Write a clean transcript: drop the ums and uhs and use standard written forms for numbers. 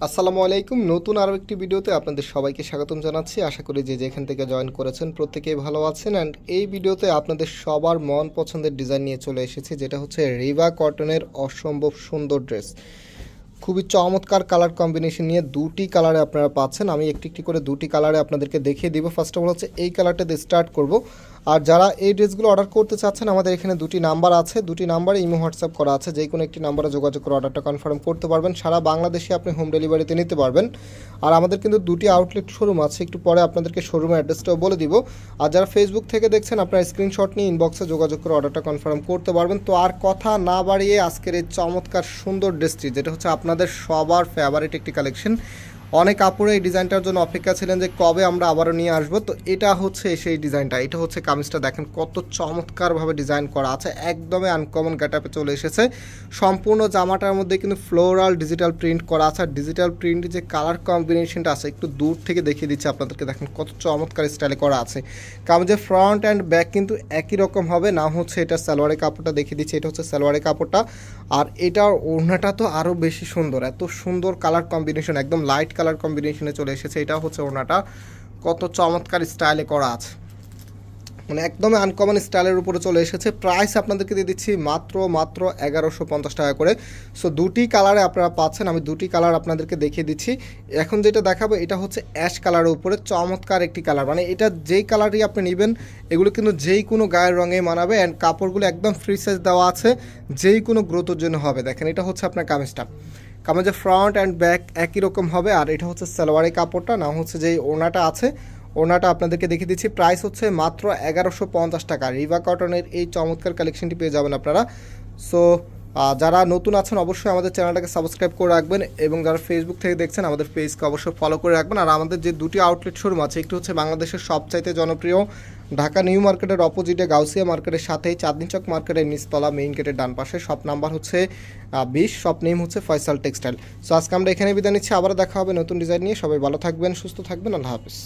আসসালামু আলাইকুম। নতুন আরও একটি ভিডিওতে আপনাদের সবাইকে স্বাগতম জানাচ্ছি। আশা করি যে যেখান থেকে জয়েন করেছেন প্রত্যেকেই ভালো আছেন। অ্যান্ড এই ভিডিওতে আপনাদের সবার মন পছন্দের ডিজাইন নিয়ে চলে এসেছি, যেটা হচ্ছে রিভা কটনের অসম্ভব সুন্দর ড্রেস। খুবই চমৎকার কালার কম্বিনেশন নিয়ে দুটি কালারে আপনারা পাচ্ছেন। আমি একটি একটি করে দুটি কালারে আপনাদেরকে দেখিয়ে দিব। ফার্স্ট অফ অল হচ্ছে এই কালারটা দিয়ে স্টার্ট করব। আর যারা এই ড্রেসগুলো অর্ডার করতে চাচ্ছেন, আমাদের এখানে দুটি নাম্বার আছে, দুটি নাম্বারে ইমো হোয়াটসঅ্যাপ করা আছে। যে কোনো একটি নাম্বারে যোগাযোগ করে অর্ডারটা কনফার্ম করতে পারবেন। সারা বাংলাদেশে আপনি হোম ডেলিভারিতে নিতে পারবেন। আর আমাদের কিন্তু দুটি আউটলেট শোরুম আছে, একটু পরে আপনাদেরকে শোরুমের অ্যাড্রেসটাও বলে দিব। আর যারা ফেসবুক থেকে দেখছেন, আপনারা স্ক্রিনশট নিয়ে ইনবক্সে যোগাযোগ করে অর্ডারটা কনফার্ম করতে পারবেন। তো আর কথা না বাড়িয়ে আজকের এই চমৎকার সুন্দর ড্রেসটি, যেটা হচ্ছে আপনাদের সবার ফেভারিট একটি কালেকশন। অনেক আপুরা এই ডিজাইনটার জন্য অপেক্ষা ছিলেন যে কবে আমরা আবারও নিয়ে আসবো। তো এটা হচ্ছে সেই ডিজাইনটা। এটা হচ্ছে কামিজটা, দেখেন কত চমৎকারভাবে ডিজাইন করা আছে, একদমই আনকমন গেটআপে চলে এসেছে। সম্পূর্ণ জামাটার মধ্যে কিন্তু ফ্লোরাল ডিজিটাল প্রিন্ট করা আছে। আর ডিজিটাল প্রিন্টের যে কালার কম্বিনেশনটা আছে, একটু দূর থেকে দেখিয়ে দিচ্ছি আপনাদেরকে, দেখেন কত চমৎকার স্টাইলে করা আছে। কামিজের ফ্রন্ট অ্যান্ড ব্যাক কিন্তু একই রকম হবে না। হচ্ছে এটা সালোয়ারের কাপড়টা দেখিয়ে দিচ্ছি, এটা হচ্ছে সালোয়ারের কাপড়টা। আর এটার ওড়নাটা তো আরও বেশি সুন্দর, এত সুন্দর কালার কম্বিনেশন, একদম লাইট কালার কম্বিনেশনে চলে এসেছে। এটা হচ্ছে ওড়নাটা, কত চমৎকার স্টাইলে করা আছে, মানে একদমই আনকমন স্টাইলের উপরে চলে এসেছে। প্রাইস আপনাদেরকে দিয়ে দিচ্ছি মাত্র 1150 টাকা করে। সো দুটি কালারে আপনারা পাচ্ছেন। আমি দুটি কালার আপনাদেরকে দেখিয়ে দিচ্ছি। এখন যেটা দেখাবো এটা হচ্ছে অ্যাশ কালারের উপরে চমৎকার একটি কালার, মানে এটা যেই কালারই আপনি নেবেন এগুলো কিন্তু যেই কোনো গায়ের রঙে মানাবে। অ্যান্ড কাপড়গুলো একদম ফ্রি সাইজ দেওয়া আছে, যেই কোনো গ্রোথের জন্য হবে। দেখেন এটা হচ্ছে আপনার কামিজটা, কামিজের ফ্রন্ট অ্যান্ড ব্যাক একই রকম হবে। আর এটা হচ্ছে সালোয়ারের কাপড়টা, না হচ্ছে যেই ওড়নাটা আছে ওড়নাটা আপনাদেরকে দেখিয়ে দিচ্ছি। প্রাইস হচ্ছে মাত্র 1150 টাকা। রিভা কটনের এই চমৎকার কালেকশনটি পেয়ে যাবেন আপনারা। সো যারা নতুন আছেন অবশ্যই আমাদের চ্যানেলটাকে সাবস্ক্রাইব করে রাখবেন, এবং যারা ফেসবুক থেকে দেখছেন আমাদের পেজকে অবশ্যই ফলো করে রাখবেন। আর আমাদের যে দুটি আউটলেট শোরুম আছে, একটি হচ্ছে বাংলাদেশের সবচাইতে জনপ্রিয় ঢাকা নিউ মার্কেটের অপোজিটে গাউসিয়া মার্কেটের সাথেই চাঁদনী চক মার্কেটের নিচতলা মেইন গেটের ডান পাশে। শপ নাম্বার হচ্ছে 20, শপ নেম হচ্ছে ফয়সাল টেক্সটাইল। সো আজকে আমরা এখানে বিদায় নিচ্ছি, আবার দেখা হবে নতুন ডিজাইন নিয়ে। সবাই ভালো থাকবেন, সুস্থ থাকবেন, আল্লাহ হাফিজ।